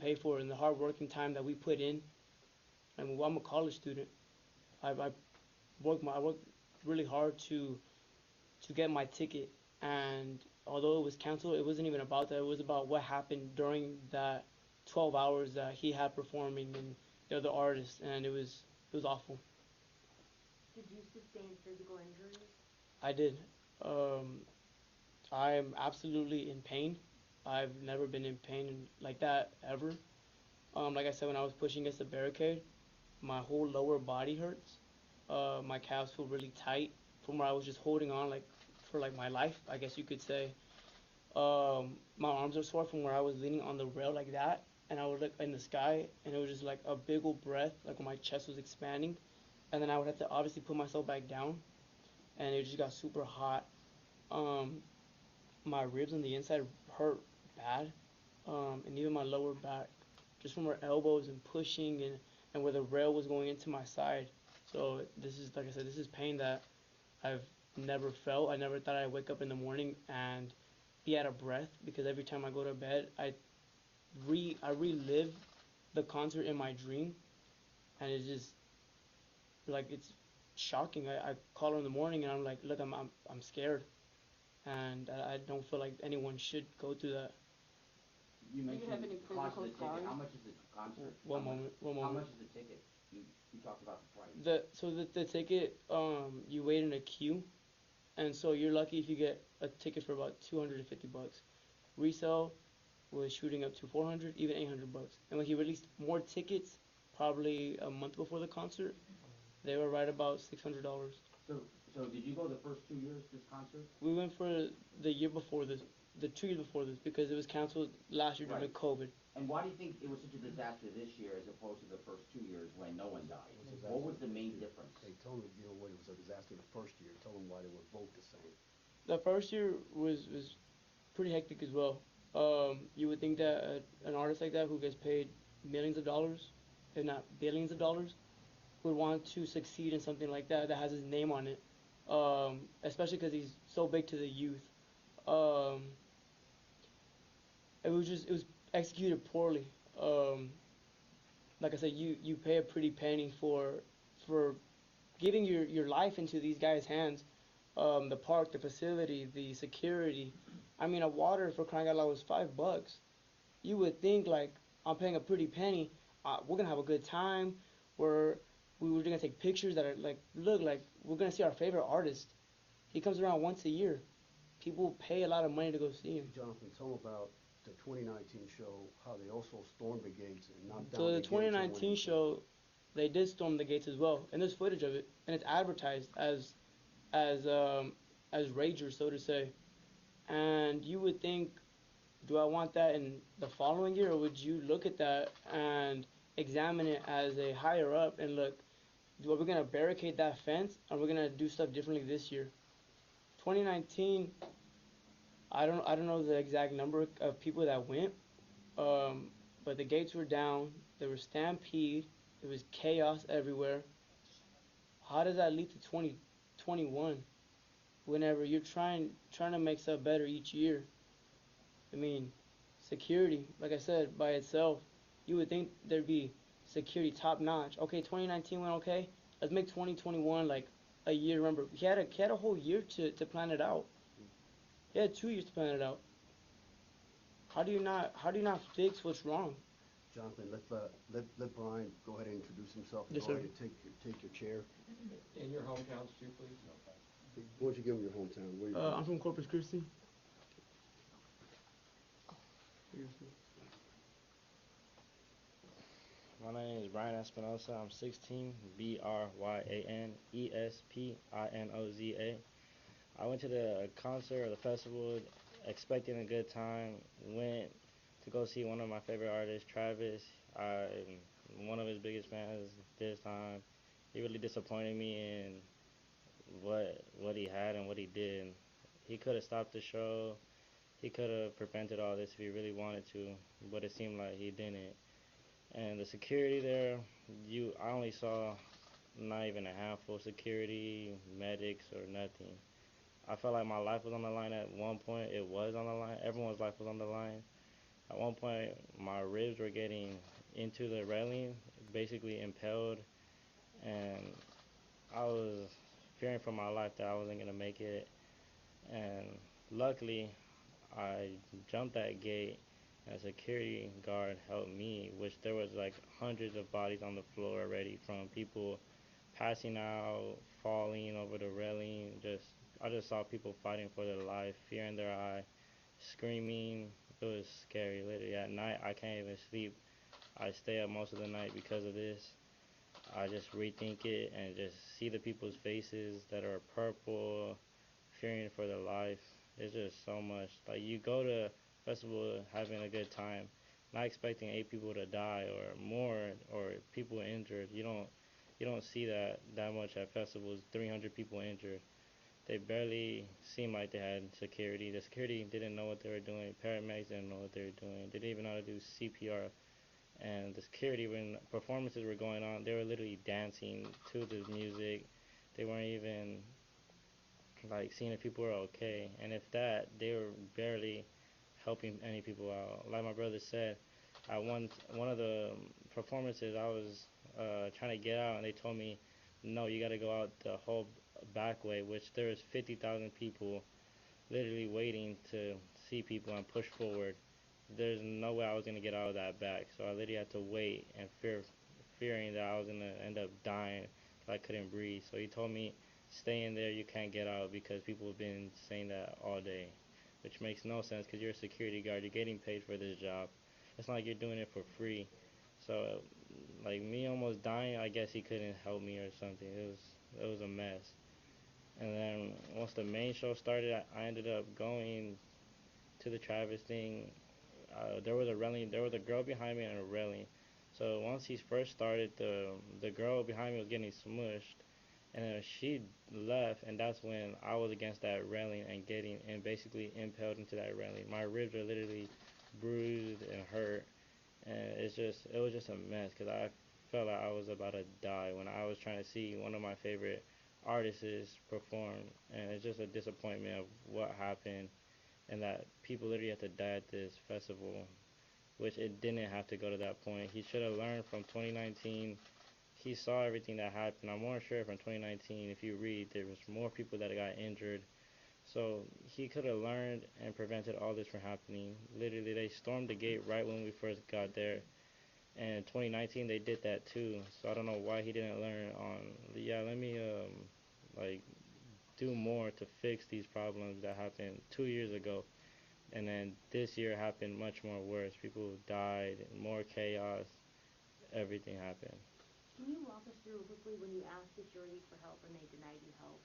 pay for and the hard working time that we put in. I mean, well, I'm a college student. I worked really hard to get my ticket, and although it was canceled, it wasn't even about that. It was about what happened during that 12 hours that he had performing and the other artists, and it was awful. Did you sustain physical injuries? I did. Um, I am absolutely in pain. I've never been in pain like that ever. Like I said, when I was pushing against the barricade, my whole lower body hurts. My calves feel really tight from where I was just holding on like for like my life, I guess you could say. My arms are sore from where I was leaning on the rail like that, and I would look in the sky, and it was just like a big old breath, like when my chest was expanding, and then I would have to obviously put myself back down, and it just got super hot. Um, my ribs on the inside hurt bad, and even my lower back, just from where elbows and pushing and where the rail was going into my side. So this is like I said, this is pain that I've never felt. I never thought I'd wake up in the morning and be out of breath because every time I go to bed, I relive the concert in my dream, and it's just like it's shocking. I call her in the morning and I'm like, look, I'm scared, and I don't feel like anyone should go through that. You Do you have mentioned any the cost of physical the ticket. How scars? much is the concert? One moment, one How moment. much is the ticket? You talked about the price. The ticket, you wait in a queue, and so you're lucky if you get a ticket for about 250 bucks. Resale was shooting up to 400, even 800 bucks. And when he released more tickets, probably a month before the concert, they were right about $600. So so did you go the first 2 years this concert? We went for the year before this, the 2 years before this, because it was canceled last year due to Right. COVID. And why do you think it was such a disaster this year as opposed to the first 2 years when no one died? What was the main difference? Hey, tell them, what it was a disaster the first year. Tell them why they were both the same. The first year was pretty hectic as well. You would think that an artist like that who gets paid millions of dollars, if not billions of dollars, would want to succeed in something like that that has his name on it. Especially because he's so big to the youth. Um, it was executed poorly. Um, like I said, you pay a pretty penny for giving your life into these guys' hands. The park, the facility, the security. I mean, a water for crying out loud was $5. You would think like I'm paying a pretty penny. We're gonna have a good time. We're we're gonna take pictures that are like look like we're gonna see our favorite artist. He comes around once a year. People pay a lot of money to go see him. Jonathan, tell them about the 2019 show, how they also stormed the gates and knocked So down the the gates and went 2019 inside. show, they did storm the gates as well, and there's footage of it, and it's advertised as as Rager, so to say. And you would think, do I want that in the following year, or would you look at that and examine it as a higher up and look, are we gonna barricade that fence, or we're gonna do stuff differently this year? 2019, I don't know the exact number of people that went, um, but the gates were down. There was stampede. There was chaos everywhere. How does that lead to 2021? Whenever you're trying to make stuff better each year. I mean, security, like I said, by itself, you would think there'd be security top notch. Okay, 2019 went okay. Let's make 2021 like a year. Remember, he had a whole year to plan it out. He had 2 years to plan it out. How do you not fix what's wrong? Jonathan, let Brian go ahead and introduce himself and Yes, go sir. ahead and take your chair. In your hometowns too, please? Why don't you give him your hometown? Where you from? I'm from Corpus Christi. My name is Brian Espinosa. I'm 16, BryanEspinoza. I went to the concert or the festival expecting a good time. Went to go see one of my favorite artists, Travis. I'm one of his biggest fans this time. He really disappointed me in what he had and what he did. He could have stopped the show. He could have prevented all this if he really wanted to, but it seemed like he didn't. And the security there, I only saw not even a handful of security, medics, or nothing. I felt like my life was on the line at one point. It was on the line. Everyone's life was on the line. At one point, my ribs were getting into the railing, basically impaled, and I was fearing for my life that I wasn't gonna make it. And luckily, I jumped that gate, and a security guard helped me, which there was like hundreds of bodies on the floor already from people passing out, falling over the railing. I just saw people fighting for their life, fear in their eye, screaming. It was scary. Literally at night, I can't even sleep. I stay up most of the night because of this. I just rethink it and just see the people's faces that are purple, fearing for their life. It's just so much. Like you go to festival having a good time, not expecting 8 people to die or more or people injured. You don't see that much at festivals. 300 people injured. They barely seemed like they had security. The security didn't know what they were doing. Paramedics didn't know what they were doing. They didn't even know how to do CPR. And the security, when performances were going on, they were literally dancing to the music. They weren't even like seeing if people were okay. And if that, they were barely helping any people out. Like my brother said, at one of the performances, I was trying to get out, and they told me, no, you got to go out the whole back way, which there was 50,000 people literally waiting to see people and push forward. There's no way I was gonna get out of that back, so I literally had to wait and fearing that I was gonna end up dying, I couldn't breathe. So he told me, stay in there, you can't get out because people have been saying that all day, which makes no sense because you're a security guard, you're getting paid for this job. It's not like you're doing it for free. So, like me almost dying, I guess he couldn't help me or something. It was a mess. And then once the main show started, I ended up going to the Travis thing. There was a railing. There was a girl behind me and a railing. So once he first started, the girl behind me was getting smushed, and then she left, and that's when I was against that railing and getting and basically impaled into that railing. My ribs are literally bruised and hurt, and it was just a mess because I felt like I was about to die when I was trying to see one of my favorite artists perform, and it's just a disappointment of what happened and that people literally have to die at this festival, which it didn't have to go to that point. He should have learned from 2019. He saw everything that happened. I'm more sure from 2019, if you read, there was more people that got injured. So he could have learned and prevented all this from happening. Literally, they stormed the gate right when we first got there. And in 2019, they did that too. So I don't know why he didn't learn on, yeah, let me, like, do more to fix these problems that happened 2 years ago. And then this year happened much more worse. People died, more chaos, everything happened. Can you walk us through quickly when you asked security for help and they denied you help?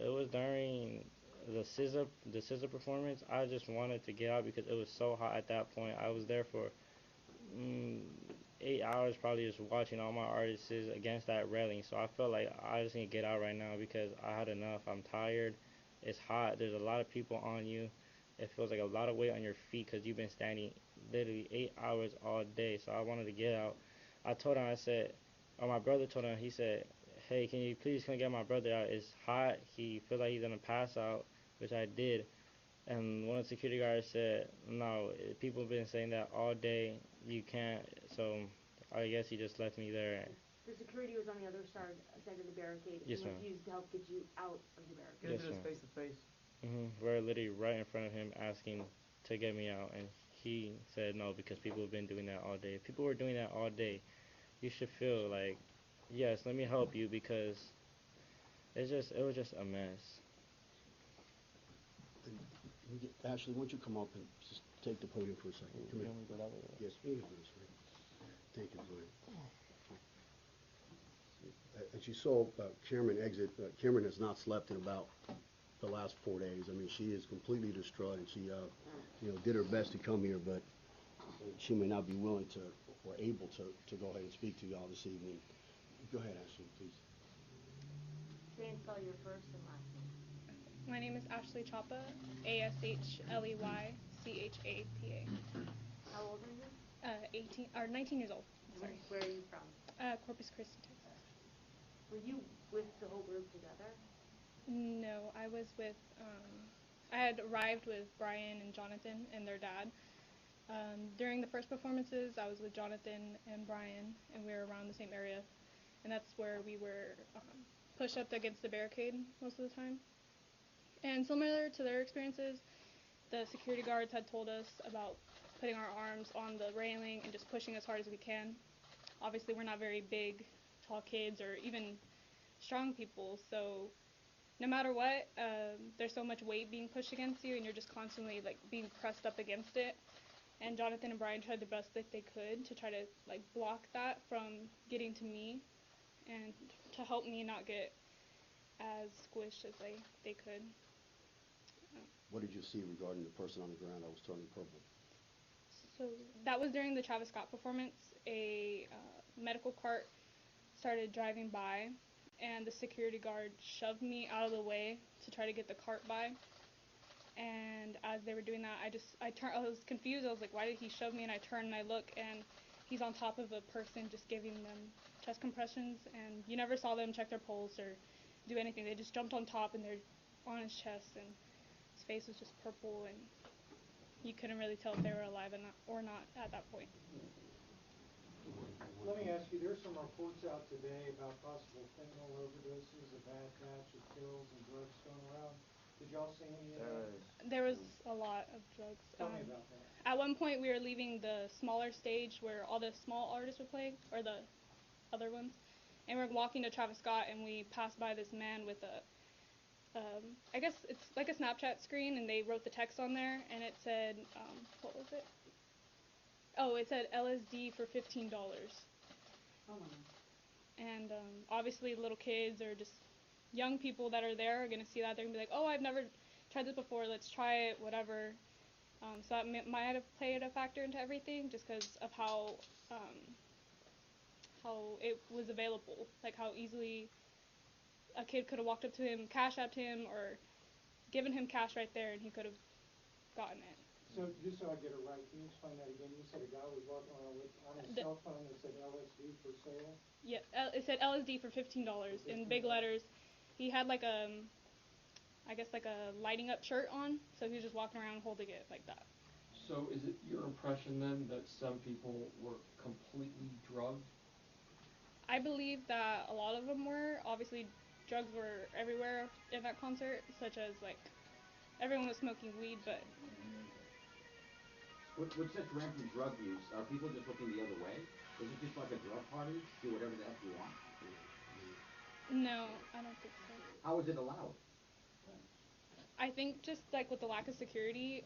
It was during the SZA performance. I just wanted to get out because it was so hot at that point. I was there for mm, 8 hours probably just watching all my artists against that railing. So I felt like I just need to get out right now because I had enough. I'm tired. It's hot. There's a lot of people on you. It feels like a lot of weight on your feet because you've been standing literally 8 hours all day. So I wanted to get out. I told him, I said, or my brother told him, he said, hey, can you please come get my brother out? It's hot. He feels like he's going to pass out, which I did. And one of the security guards said, no, people have been saying that all day. You can't. So I guess he just left me there. The security was on the other side of the barricade Yes, and ma'am. refused to help get you out of the barricade. Get Yes, into this ma'am. face to face. We're literally right in front of him asking to get me out. And he said no because people have been doing that all day. If people were doing that all day, you should feel like, yes, let me help you because it was just a mess. Ashley, why don't you come up and just take the podium for a second? Come You here. want me to go that way? Yes, you can go this way. Thank you, Glenn. As you saw Cameron exit, Cameron has not slept in about the last 4 days. I mean, she is completely distraught, and she, did her best to come here, but she may not be willing to or able to go ahead and speak to y'all this evening. Go ahead, Ashley, please. Say and spell your first and last name. My name is Ashley Chapa, ASHLEYCHAPA. How old are you? 18 or 19 years old. Sorry. Where are you from? Corpus Christi, Texas. Were you with the whole group together? No, I was with I had arrived with Brian and Jonathan and their dad. During the first performances, I was with Jonathan and Brian, and we were around the same area, and that's where we were pushed up against the barricade most of the time. And similar to their experiences, the security guards had told us about putting our arms on the railing and just pushing as hard as we can. Obviously, we're not very big, tall kids or even strong people, so no matter what, there's so much weight being pushed against you, and you're just constantly like being pressed up against it. And Jonathan and Brian tried the best that they could to try to like block that from getting to me, and to help me not get as squished as they could. What did you see regarding the person on the ground that was turning purple? So that was during the Travis Scott performance. A medical cart started driving by, and the security guard shoved me out of the way to try to get the cart by. And as they were doing that, I was confused. I was like, why did he shove me? And I turn and I look, and he's on top of a person just giving them chest compressions, and you never saw them check their pulse or do anything. They just jumped on top, and they're on his chest, and his face was just purple, and you couldn't really tell if they were alive or not at that point. Let me ask you, there's some reports out today about possible fentanyl overdoses, a bad batch of pills and drugs going around. Did y'all see any of that? There was a lot of drugs. Tell me about that. At one point, we were leaving the smaller stage where all the small artists were playing, or the other ones, and we were walking to Travis Scott, and we passed by this man with a, I guess it's like a Snapchat screen, and they wrote the text on there, and it said, what was it? Oh, it said LSD for $15. Oh my. And obviously little kids or just young people that are there are going to see that. They're going to be like, oh, I've never tried this before, let's try it, whatever. So that might have played a factor into everything, just because of how it was available, like how easily a kid could have walked up to him, cash apped him, or given him cash right there, and he could have gotten it. So just so I get it right, can you explain that again? You said a guy was walking around with on his cell phone that said LSD for sale? Yeah, it said LSD for $15 in big letters. He had like I guess like a lighting up shirt on, so he was just walking around holding it like that. So is it your impression then that some people were completely drugged? I believe that a lot of them were. Obviously, drugs were everywhere in that concert, such as like everyone was smoking weed, but With such rampant drug use, are people just looking the other way? Is it just like a drug party? Do whatever the heck you want? no, I don't think so. How is it allowed? I think just like with the lack of security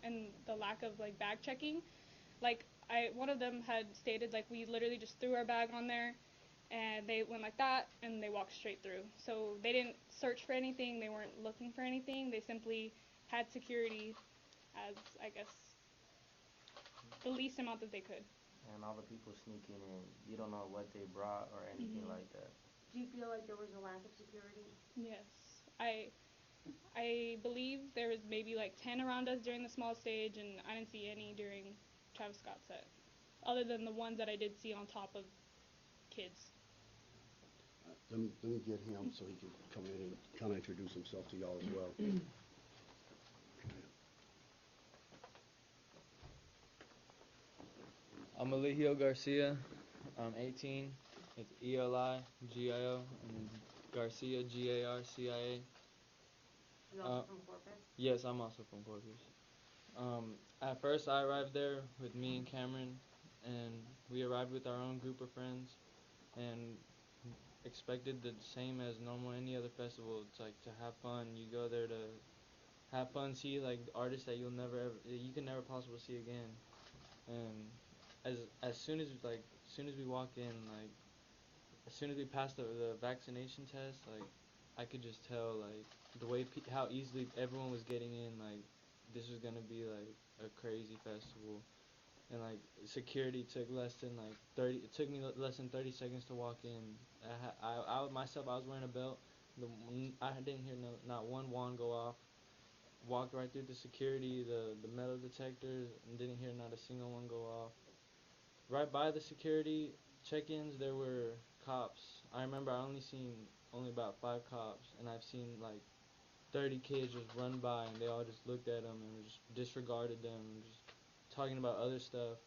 and the lack of like bag checking, like one of them had stated like we literally just threw our bag on there, and they went like that and they walked straight through. So they didn't search for anything, they weren't looking for anything, they simply had security as, I guess, the least amount that they could. And all the people sneaking in, you don't know what they brought or anything like that. Do you feel like there was a lack of security? Yes, I believe there was maybe like 10 around us during the small stage, and I didn't see any during Travis Scott's set, other than the ones that I did see on top of kids. Let me get him so he can come in and kind of introduce himself to y'all as well. I'm Eligio Garcia. I'm 18. It's ELIGIO and Garcia GARCIA. You also from Corpus? Yes, I'm also from Corpus. At first, I arrived there with me and Cameron, and we arrived with our own group of friends, and expected the same as normal any other festival. It's like to have fun. You go there to have fun, see like artists that you can never possibly see again. And as soon as we walk in, like as soon as we passed the vaccination test, like I could just tell like the way how easily everyone was getting in, like this was gonna be like a crazy festival. And like security took less than like 30. It took me less than 30 seconds to walk in. I myself, I was wearing a belt. I didn't hear not one wand go off. Walked right through the security, the metal detectors, and didn't hear not a single one go off. Right by the security check-ins, there were cops. I remember I only seen about 5 cops, and I've seen like 30 kids just run by and they all just looked at him and just disregarded them and just talking about other stuff.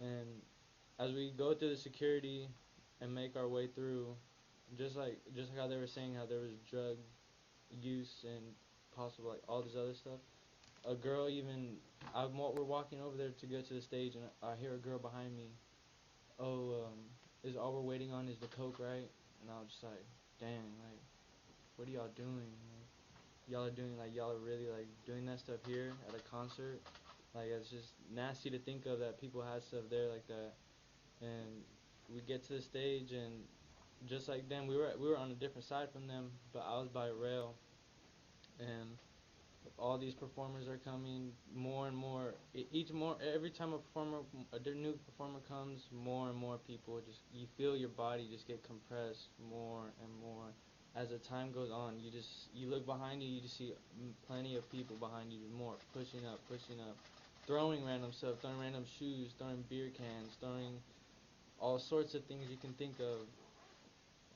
And as we go through the security and make our way through, just like how they were saying how there was drug use and possible like all this other stuff. A girl even we're walking over there to go to the stage and I hear a girl behind me. Oh, is all we're waiting on is the coke, right? And I was just like, dang, like, what are y'all doing? Like, y'all are really like doing that stuff here at a concert. Like it's just nasty to think of that people had stuff there like that. And we get to the stage and just like them, we were on a different side from them, but I was by a rail, and all these performers are coming more and more. Every time a new performer comes, more and more people just you feel your body just get compressed more and more. As the time goes on, you look behind you, you just see plenty of people behind you, more pushing up, throwing random stuff, throwing random shoes, throwing beer cans, throwing all sorts of things you can think of,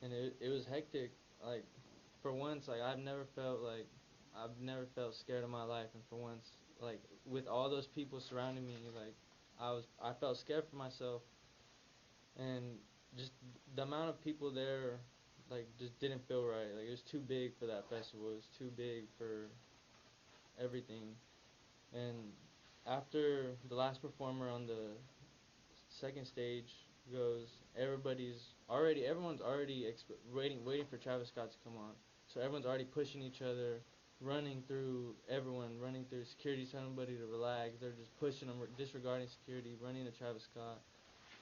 and it was hectic. Like for once, like I've never felt scared in my life, and for once, like with all those people surrounding me, like I felt scared for myself, and just the amount of people there, like just didn't feel right. Like it was too big for that festival. It was too big for everything, and after the last performer on the second stage goes, everyone's already waiting for Travis Scott to come on. So everyone's already pushing each other, running through security, telling everybody to relax. They're just pushing them, disregarding security, running to Travis Scott.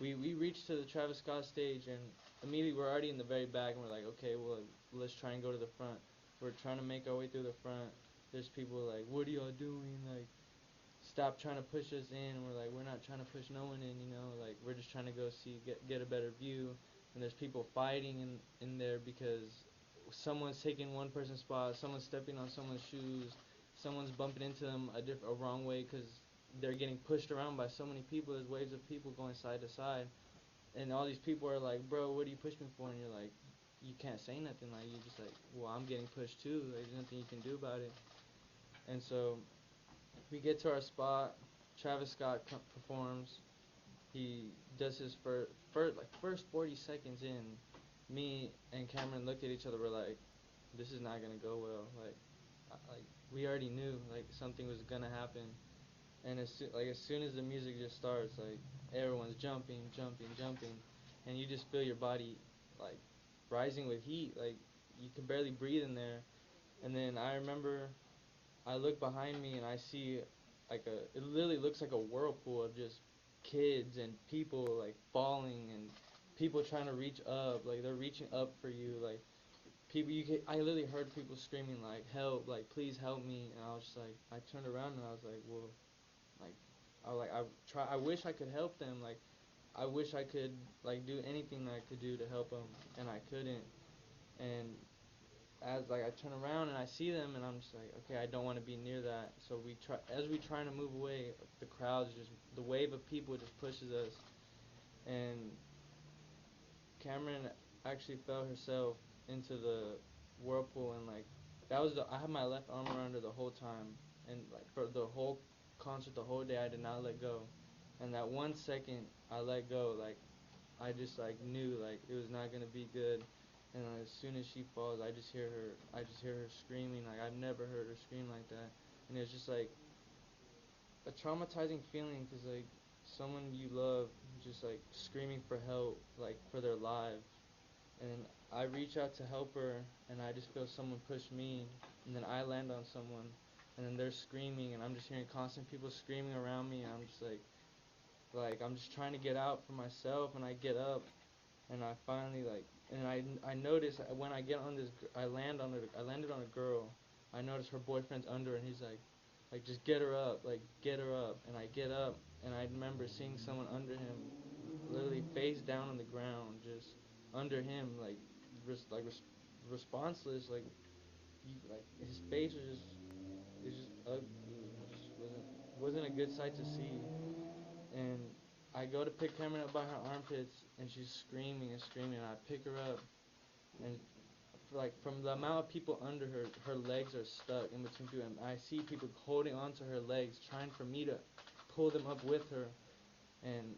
We reached to the Travis Scott stage and immediately we're already in the very back and we're like, okay, well let's try and go to the front. We're trying to make our way through the front. There's people like, what are y'all doing? Like, stop trying to push us in. And we're like, we're not trying to push no one in, like we're just trying to go get a better view. And there's people fighting in there because someone's taking one person's spot, someone's stepping on someone's shoes, someone's bumping into them a wrong way because they're getting pushed around by so many people. There's waves of people going side to side, and all these people are like, bro, what do you push me for? And you're like, you can't say nothing. Like you're just like, well, I'm getting pushed too. Like, there's nothing you can do about it. And so we get to our spot. Travis Scott performs. He does his first 40 seconds in. Me and Cameron looked at each other. We're like, this is not gonna go well. Like we already knew like something was gonna happen. And as soon as the music just starts, like everyone's jumping, and you just feel your body like rising with heat. Like you can barely breathe in there. And then I remember I look behind me and I see it literally looks like a whirlpool of just kids and people like falling and people trying to reach up, like they're reaching up for you, like I literally heard people screaming like help, like please help me, and I was just like, I turned around and I was like, well, like I wish I could help them, like I wish I could like do anything that I could do to help them, and I couldn't. And as like I turn around and I see them and I'm just like, okay, I don't want to be near that. So as we trying to move away, the wave of people just pushes us, and Cameron actually fell herself into the whirlpool, and like I had my left arm around her the whole time, and like for the whole concert, the whole day I did not let go. And that 1 second I let go, like I just like knew like it was not gonna be good. And as soon as she falls, I just hear her screaming. Like I've never heard her scream like that, and it's just like a traumatizing feeling because like someone you love just like screaming for help, like for their lives. And I reach out to help her, and I just feel someone push me, and then I land on someone, and then they're screaming, and I'm just hearing constant people screaming around me, and I'm just like I'm just trying to get out for myself, and I get up, and I finally and I notice when I get on this, I landed on a girl. I notice her boyfriend's under, and he's like just get her up, and I get up, and I remember seeing someone under him, literally face down on the ground, just under him, responseless, like his face was just ugly, it just wasn't a good sight to see. And I go to pick Cameron up by her armpits, and she's screaming and screaming. And I pick her up, and like from the amount of people under her, her legs are stuck in between people, and I see people holding onto her legs, trying for me to pull them up with her, and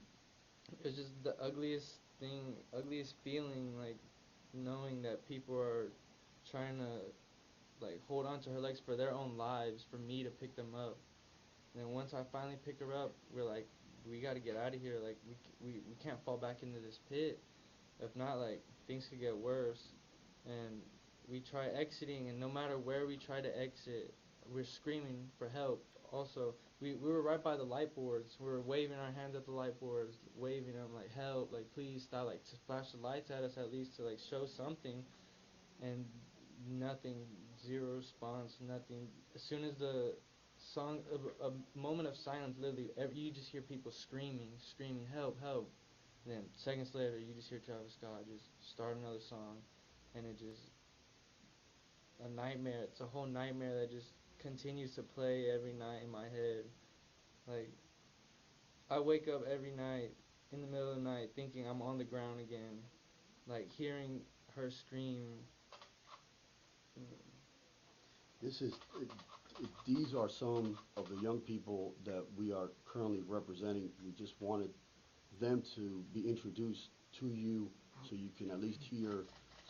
it's just the ugliest thing, ugliest feeling, like knowing that people are trying to like hold on to her legs for their own lives, for me to pick them up. And then once I finally picked her up, we're like, we got to get out of here. Like we can't fall back into this pit. If not, like things could get worse. And we try exiting, and no matter where we try to exit, we're screaming for help. Also, we were right by the light boards. We were waving our hands at the light boards, waving them like help, like please stop, like to flash the lights at us at least to like show something. And nothing, zero response, nothing. As soon as the song, a moment of silence, literally, you just hear people screaming, help, help. And then seconds later, you just hear Travis Scott just start another song, and it just a nightmare. It's a whole nightmare that just continues to play every night in my head. Like I wake up every night in the middle of the night thinking I'm on the ground again, like hearing her scream. This is, these are some of the young people that we are currently representing. We just wanted them to be introduced to you so you can at least hear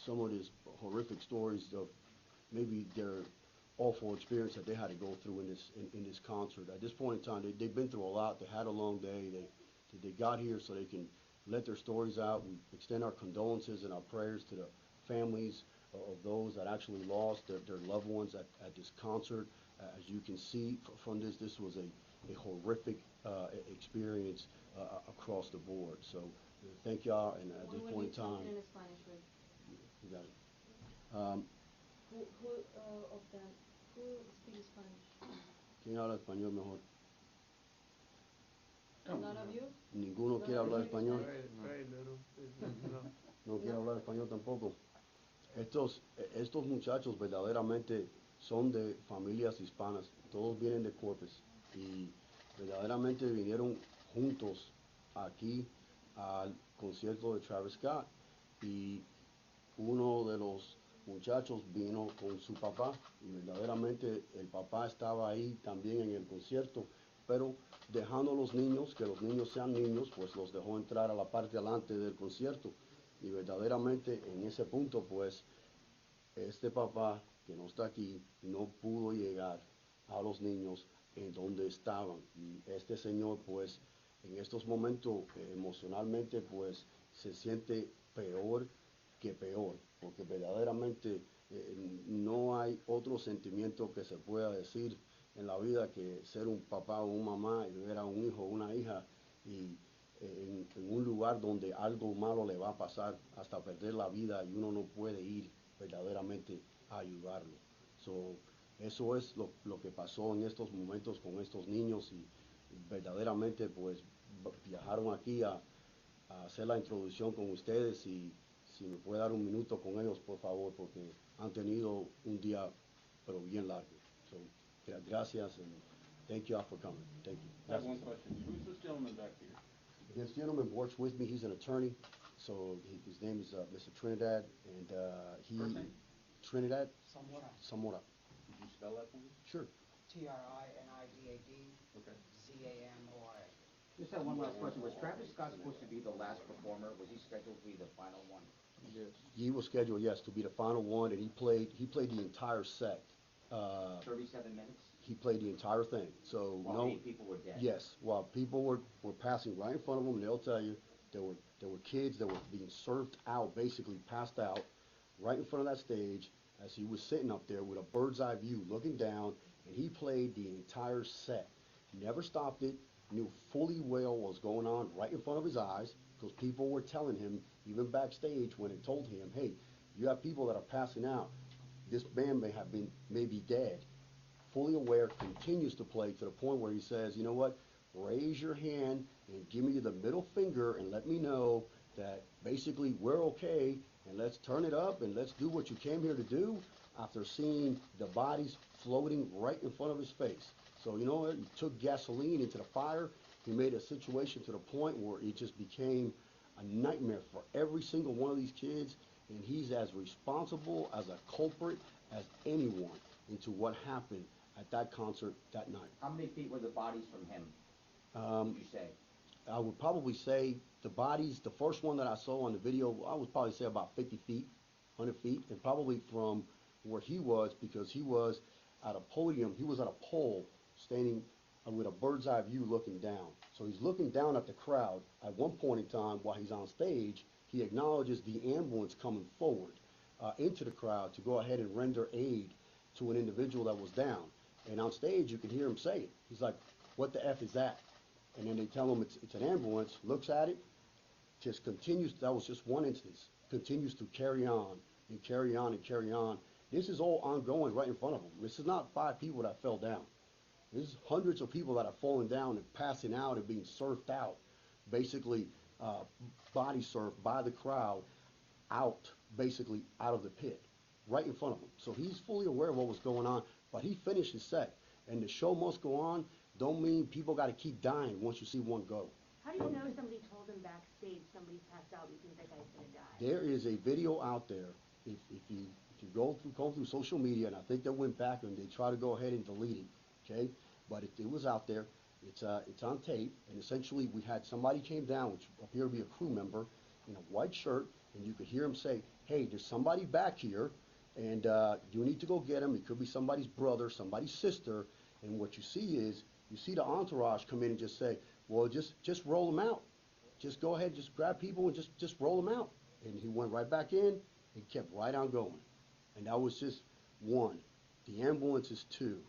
some of these horrific stories of maybe their awful experience that they had to go through in this concert. At this point in time, they've been through a lot. They had a long day. They got here so they can let their stories out. We extend our condolences and our prayers to the families of those that actually lost their loved ones at this concert. As you can see from this was a horrific experience across the board. So thank y'all, and at this point in time, in Spanish, right? you got it. Um, Who of them, who speaks Spanish? ¿Quién habla español mejor? None of you? ¿Ninguno No, quiere no, hablar no, español? Very little. No. ¿No quiere hablar español tampoco? Estos muchachos verdaderamente son de familias hispanas, todos vienen de Corpus y verdaderamente vinieron juntos aquí al concierto de Travis Scott, y uno de los muchachos vino con su papá y verdaderamente el papá estaba ahí también en el concierto, pero dejando a los niños, que los niños sean niños, pues los dejó entrar a la parte delante del concierto. Y verdaderamente en ese punto, pues, este papá que no está aquí no pudo llegar a los niños en donde estaban. Y este señor, pues, en estos momentos emocionalmente, pues, se siente peor que peor, porque verdaderamente no hay otro sentimiento que se pueda decir en la vida que ser un papá o una mamá y ver a un hijo o una hija y en un lugar donde algo malo le va a pasar hasta perder la vida y uno no puede ir verdaderamente a ayudarlo. So, eso es lo que pasó en estos momentos con estos niños, y verdaderamente pues viajaron aquí a hacer la introducción con ustedes, y si me puede dar un minuto con ellos, por favor, porque han tenido un día pero bien largo. So, gracias, and thank you all for coming. Thank you. I have one question. Who's this gentleman back here? This gentleman works with me. He's an attorney. So his name is Mr. Trinidad, and he First name? Trinidad Zamora. Zamora. Could you spell that for me? Sure. Trinidad. Okay. Zamora. Just have one last question. Was Travis Scott supposed to be the last performer? Was he scheduled to be the final one? Yes. He was scheduled, yes, to be the final one, and he played the entire set. 37 minutes? He played the entire thing. So While 8 people were dead? Yes, while people were passing right in front of him, and they'll tell you there were kids that were being served out, basically passed out, right in front of that stage as he was sitting up there with a bird's eye view looking down, and he played the entire set. Never stopped it, knew fully well what was going on right in front of his eyes, because people were telling him, even backstage when it told him, hey, you have people that are passing out. This man may be dead. Fully aware, continues to play to the point where he says, you know what, raise your hand and give me the middle finger and let me know that basically we're okay, and let's turn it up and let's do what you came here to do, after seeing the bodies floating right in front of his face. So you know what, he took gasoline into the fire. He made a situation to the point where it just became a nightmare for every single one of these kids, and he's as responsible as a culprit as anyone into what happened at that concert that night. How many feet were the bodies from him, Um, would you say? I would probably say the bodies, the first one that I saw on the video, I would probably say about 50 feet, 100 feet, and probably from where he was, because he was at a podium, he was at a pole standing with a bird's eye view looking down. So he's looking down at the crowd. At one point in time, while he's on stage, he acknowledges the ambulance coming forward into the crowd to go ahead and render aid to an individual that was down. And on stage, you can hear him say it. He's like, "What the F is that?" And then they tell him it's an ambulance, looks at it, just continues, that was just one instance, continues to carry on and carry on and carry on. This is all ongoing right in front of him. This is not 5 people that fell down. This is hundreds of people that are falling down and passing out and being surfed out, basically body surfed by the crowd out, basically out of the pit, right in front of him. So he's fully aware of what was going on, but he finished his set. And the show must go on don't mean people got to keep dying once you see one go. How do you know somebody told him backstage somebody's passed out, we think that guy's gonna die? There is a video out there. If you go through social media, and I think they went back and they try to go ahead and delete it, okay? But it was out there. It's on tape, and essentially we had somebody came down, which appeared to be a crew member, in a white shirt, and you could hear him say, "Hey, there's somebody back here, and you need to go get him. It could be somebody's brother, somebody's sister." And what you see is, you see the entourage come in and just say, "Well, just roll them out. Just go ahead, just grab people and just roll them out." And he went right back in and kept right on going. And that was just one. The ambulance is two.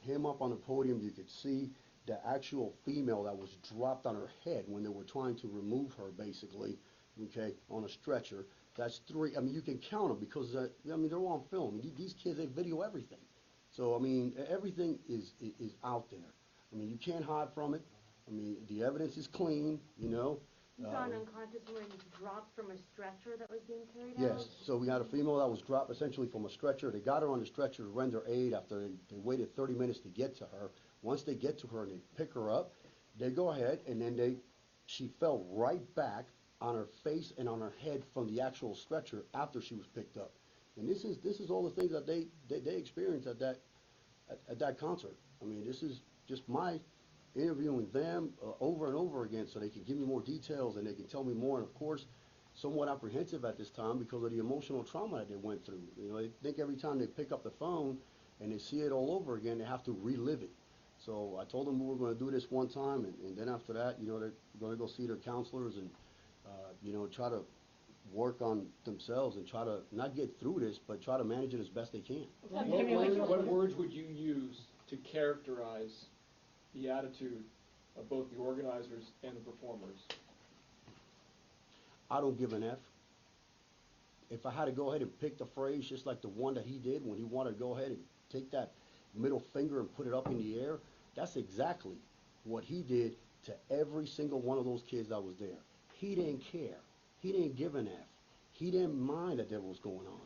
Him up on the podium, you could see the actual female that was dropped on her head when they were trying to remove her, basically, okay, on a stretcher. That's three. I mean, you can count them because, I mean, they're all on film. These kids, they video everything. So, I mean, everything is out there. I mean, you can't hide from it. I mean, the evidence is clean, you know. You saw an unconscious woman dropped from a stretcher that was being carried out? Yes, so we had a female that was dropped essentially from a stretcher. They got her on the stretcher to render aid after they waited 30 minutes to get to her. Once they get to her and they pick her up, they go ahead and then she fell right back on her face and on her head from the actual stretcher after she was picked up. And this is all the things that they experienced at that concert. I mean, this is just my interviewing them over and over again so they can give me more details and they can tell me more. And of course, somewhat apprehensive at this time because of the emotional trauma that they went through. You know, they think every time they pick up the phone and they see it all over again, they have to relive it. So I told them we were going to do this one time, and then after that, you know, they're going to go see their counselors and, you know, try to work on themselves and try to not get through this, but try to manage it as best they can. What words would you use to characterize the attitude of both the organizers and the performers? I don't give an F. If I had to go ahead and pick the phrase just like the one that he did when he wanted to go ahead and take that middle finger and put it up in the air, that's exactly what he did to every single one of those kids that was there. He didn't care. He didn't give an F. He didn't mind that was going on.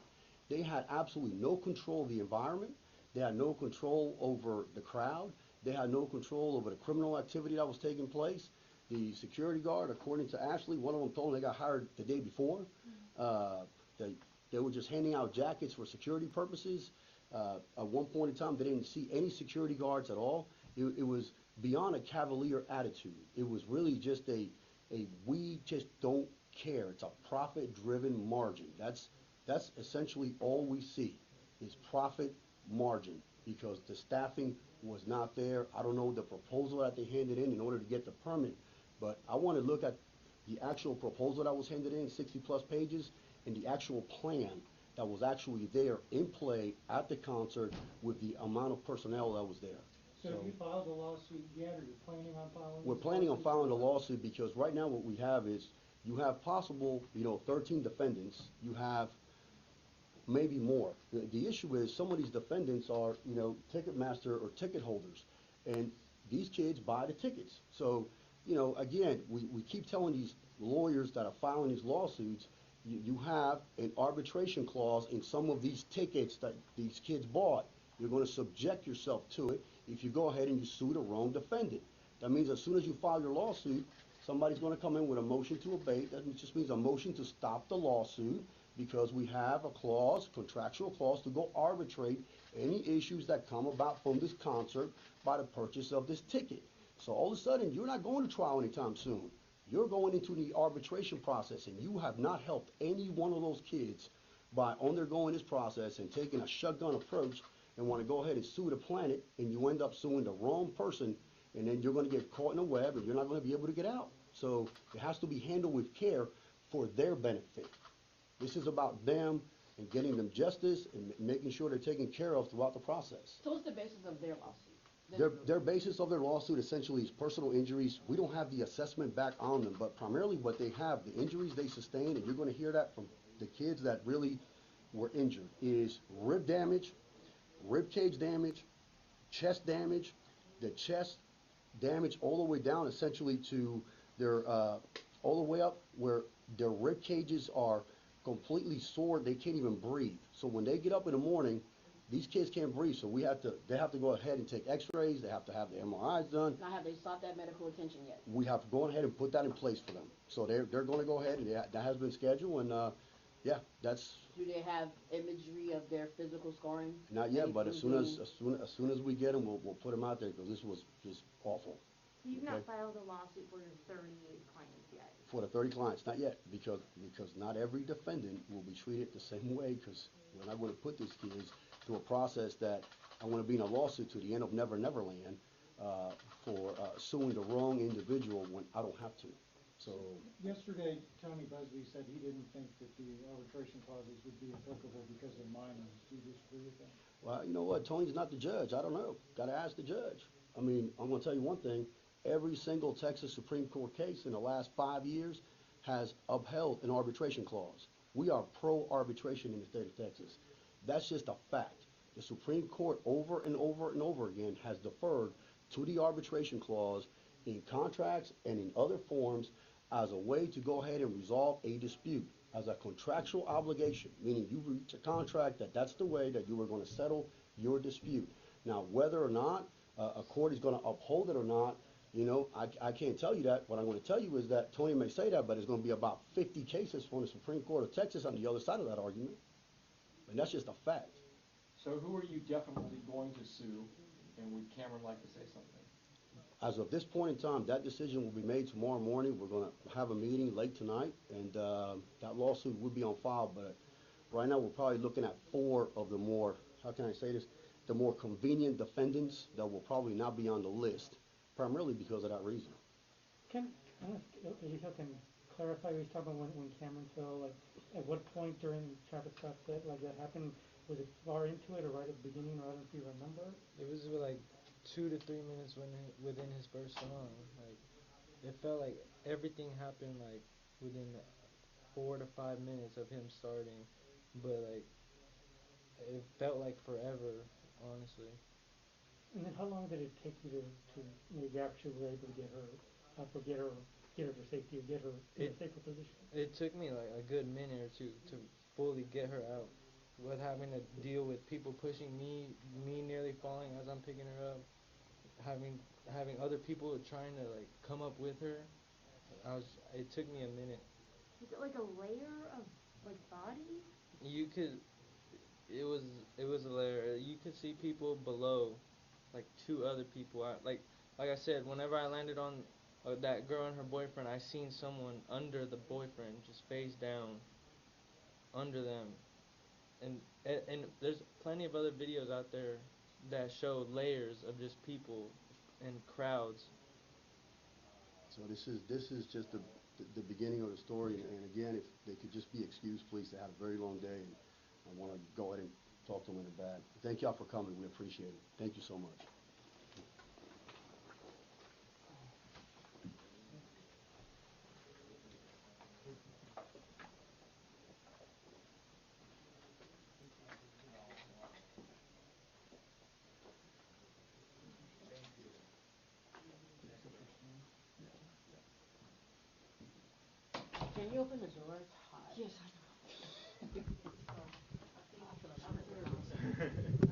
They had absolutely no control of the environment. They had no control over the crowd. They had no control over the criminal activity that was taking place. The security guard, according to Ashley, one of them told them they got hired the day before. They were just handing out jackets for security purposes. At one point in time, they didn't see any security guards at all. It was beyond a cavalier attitude. It was really just a we just don't care. It's a profit-driven margin. That's essentially all we see is profit margin because the staffing was not there. I don't know the proposal that they handed in order to get the permit, but I want to look at the actual proposal that was handed in, 60-plus pages, and the actual plan that was actually there in play at the concert with the amount of personnel that was there. So have you filed a lawsuit yet, or you're planning on filing? We're planning on filing a lawsuit because right now what we have is you have possible, 13 defendants. You have maybe more. The issue is some of these defendants are, Ticketmaster or ticket holders, and these kids buy the tickets. So, again, we keep telling these lawyers that are filing these lawsuits, you have an arbitration clause in some of these tickets that these kids bought. You're going to subject yourself to it if you go ahead and you sue the wrong defendant. That means as soon as you file your lawsuit, somebody's going to come in with a motion to abate. That just means a motion to stop the lawsuit. because we have a clause, contractual clause, to go arbitrate any issues that come about from this concert by the purchase of this ticket. So all of a sudden, you're not going to trial anytime soon. You're going into the arbitration process, and you have not helped any one of those kids by undergoing this process and taking a shotgun approach and want to go ahead and sue the planet, and you end up suing the wrong person, and then you're going to get caught in a web, and you're not going to be able to get out. So it has to be handled with care for their benefit. This is about them and getting them justice and making sure they're taken care of throughout the process. So what's the basis of their lawsuit? Their basis of their lawsuit essentially is personal injuries. We don't have the assessment back on them, but primarily what they have, the injuries they sustained, and you're going to hear that from the kids that really were injured, is rib damage, rib cage damage, chest damage, the chest damage all the way down essentially to their, all the way up where their rib cages are completely sore. They can't even breathe. So when they get up in the morning, these kids can't breathe, so they have to go ahead and take x-rays, they have to have the MRIs done. Now, have they sought that medical attention yet? We have to go ahead and put that in place for them. So they're going to go ahead, and that has been scheduled, and yeah, that's. Do they have imagery of their physical scoring? Not yet, but as soon as we get them, we'll put them out there, because this was just awful. So you've not filed a lawsuit for your 38 clients yet? For the 30 clients, not yet, because not every defendant will be treated the same way, because we're not going to put these kids through a process that I want to be in a lawsuit to the end of Never Neverland for suing the wrong individual when I don't have to. So Yesterday, Tony Busby said he didn't think that the arbitration clauses would be applicable because they're minors. Do you disagree with that? Well, you know what? Tony's not the judge. I don't know. Got to ask the judge. I mean, I'm going to tell you one thing. Every single Texas Supreme Court case in the last 5 years has upheld an arbitration clause. We are pro-arbitration in the state of Texas. That's just a fact. The Supreme Court over and over and over again has deferred to the arbitration clause in contracts and in other forms as a way to go ahead and resolve a dispute, as a contractual obligation, meaning you reach a contract that's the way that you were going to settle your dispute. Now, whether or not a court is going to uphold it or not, you know, I can't tell you that. What I'm going to tell you is that Tony may say that, but it's going to be about 50 cases from the Supreme Court of Texas on the other side of that argument. And that's just a fact. So who are you definitely going to sue, and would Cameron like to say something? As of this point in time, that decision will be made tomorrow morning. We're going to have a meeting late tonight, and that lawsuit will be on file. But right now, we're probably looking at 4 of the more, how can I say this, the more convenient defendants that will probably not be on the list, primarily because of that reason. I don't know if Alicia can clarify what he's talking about when Cameron fell, like, at what point during Travis Scott set, like, that happened? Was it far into it or right at the beginning, or I don't know if you remember? It was like 2 to 3 minutes within his first song. Like, it felt like everything happened like within 4 to 5 minutes of him starting, but like it felt like forever, honestly. And then how long did it take you to maybe actually were able to get her to safety, or get her in a safer position? It took me like a good minute or two to fully get her out, with having to deal with people pushing me nearly falling as I'm picking her up, having other people trying to like come up with her. It took me a minute. Is it like a layer of like bodies? It was a layer. You could see people below, like 2 other people. Like I said, whenever I landed on that girl and her boyfriend, I seen someone under the boyfriend, just face down, under them. And there's plenty of other videos out there that show layers of just people and crowds. So this is just the beginning of the story. And again, if they could just be excused, please. They had a very long day, and I want to go ahead and talk to them in the back. Thank y'all for coming. We appreciate it. Thank you so much. Can you open the door? It's hot. Yes, I know. I feel like I'm